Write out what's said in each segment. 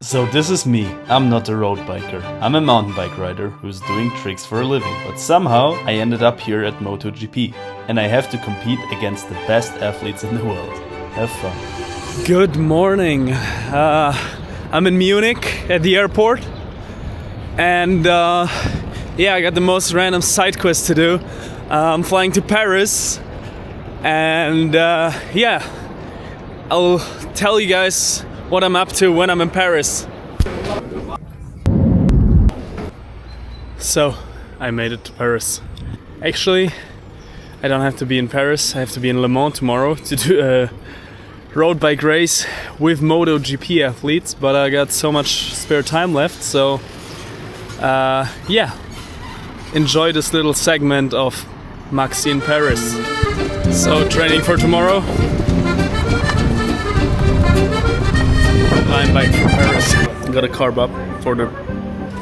So this is me. I'm not a road biker. I'm a mountain bike rider who's doing tricks for a living. But somehow I ended up here at MotoGP and I have to compete against the best athletes in the world. Have fun. Good morning. I'm in Munich at the airport and yeah, I got the most random side quest to do. I'm flying to Paris and yeah, I'll tell you guys what I'm up to when I'm in Paris. So, I made it to Paris. Actually, I don't have to be in Paris. I have to be in Le Mans tomorrow to do a road bike race with MotoGP athletes, but I got so much spare time left, so yeah, enjoy this little segment of Maxi in Paris. So, training for tomorrow. Line bike for Paris. Got a carb up for the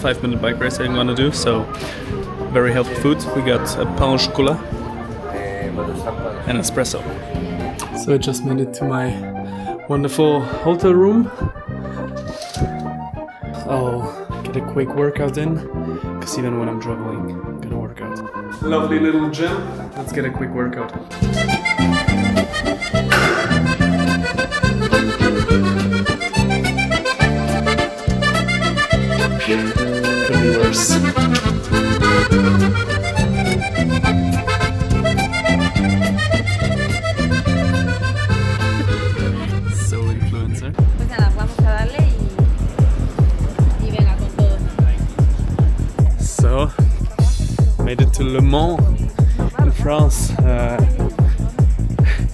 5-minute bike race I'm gonna do, so very healthy food. We got a pain au chocolat and espresso. So I just made it to my wonderful hotel room. I'll get a quick workout in, because even when I'm traveling, I'm gonna work out. Lovely little gym. Let's get a quick workout. Could be worse. So influencer. Pues nada, vamos a darle y venga con todo. So, made it to Le Mans in France.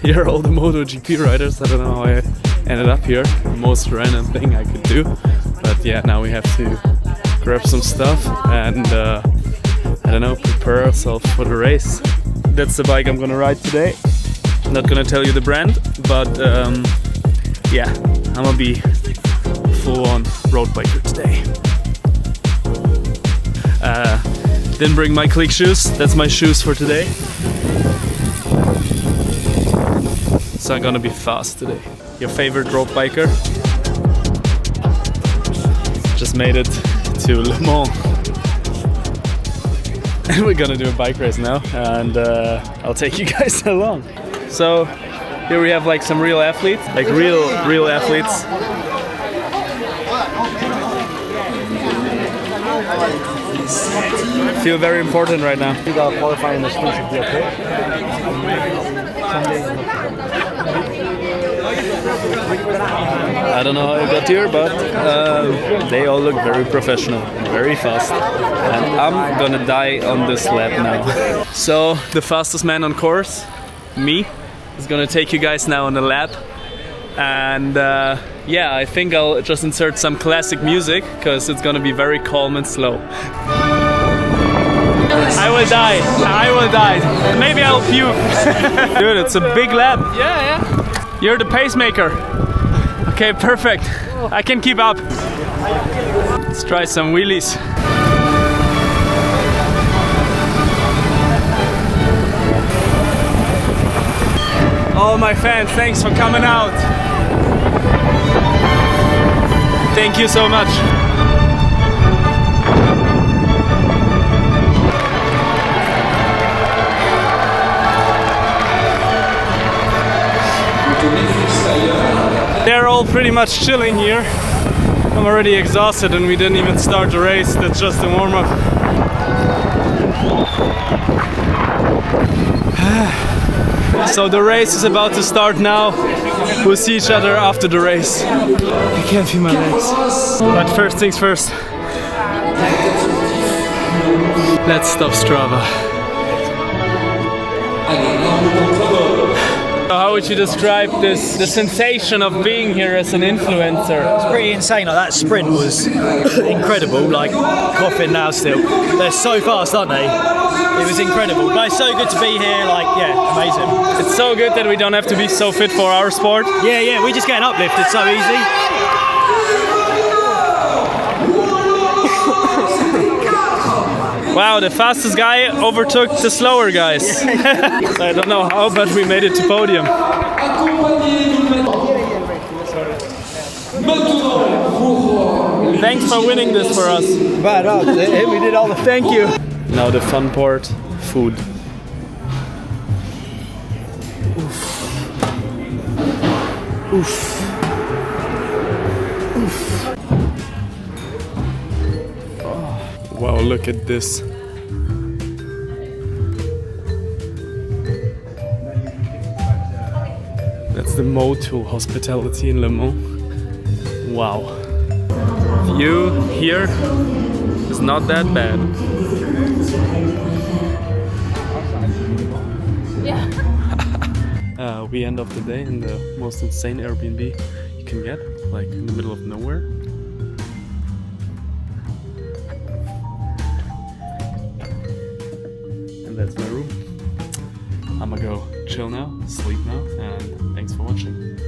Here are all the MotoGP riders. I don't know how I ended up here. The most random thing I could do. But yeah, now we have to grab some stuff and I don't know, prepare ourselves for the race. That's the bike I'm gonna ride today. I'm not gonna tell you the brand, but yeah, I'm gonna be full-on road biker today. Didn't bring my click shoes. That's my shoes for today. So I'm gonna be fast today. Your favorite road biker? Just made it to Le Mans. And we're gonna do a bike race now, and I'll take you guys along. So here we have like some real athletes, like real athletes. I feel very important right now. You got qualifying the school should be okay. I don't know how I got here, but they all look very professional, very fast. And I'm gonna die on this lap now. So the fastest man on course, me, is gonna take you guys now on the lap. And yeah, I think I'll just insert some classic music, because it's gonna be very calm and slow. I will die. Maybe I'll puke. Dude, it's a big lap. Yeah. You're the pacemaker. Okay, perfect. I can keep up. Let's try some wheelies. All my fans, thanks for coming out. Thank you so much. They're all pretty much chilling here. I'm already exhausted and we didn't even start the race. That's just the warm-up. So the race is about to start now. We'll see each other after the race. I can't feel my legs. But first things first. Let's stop Strava. How would you describe the sensation of being here as an influencer? It's pretty insane. Like that sprint was incredible. Like coughing now still. They're so fast, aren't they? It was incredible. But it's so good to be here. Like yeah, amazing. It's so good that we don't have to be so fit for our sport. Yeah. We just get uplifted so easy. Wow, the fastest guy overtook the slower guys. So I don't know how, but we made it to podium. Thanks for winning this for us. Right up. We did all the. Thank you. Now the fun part, food. Oof. Oh, wow, look at this. That's the Moto hospitality in Le Mans. Wow. View here is not that bad. We end off the day in the most insane Airbnb you can get, like in the middle of nowhere. And that's my room. I'm gonna go chill now, sleep now, and thanks for watching.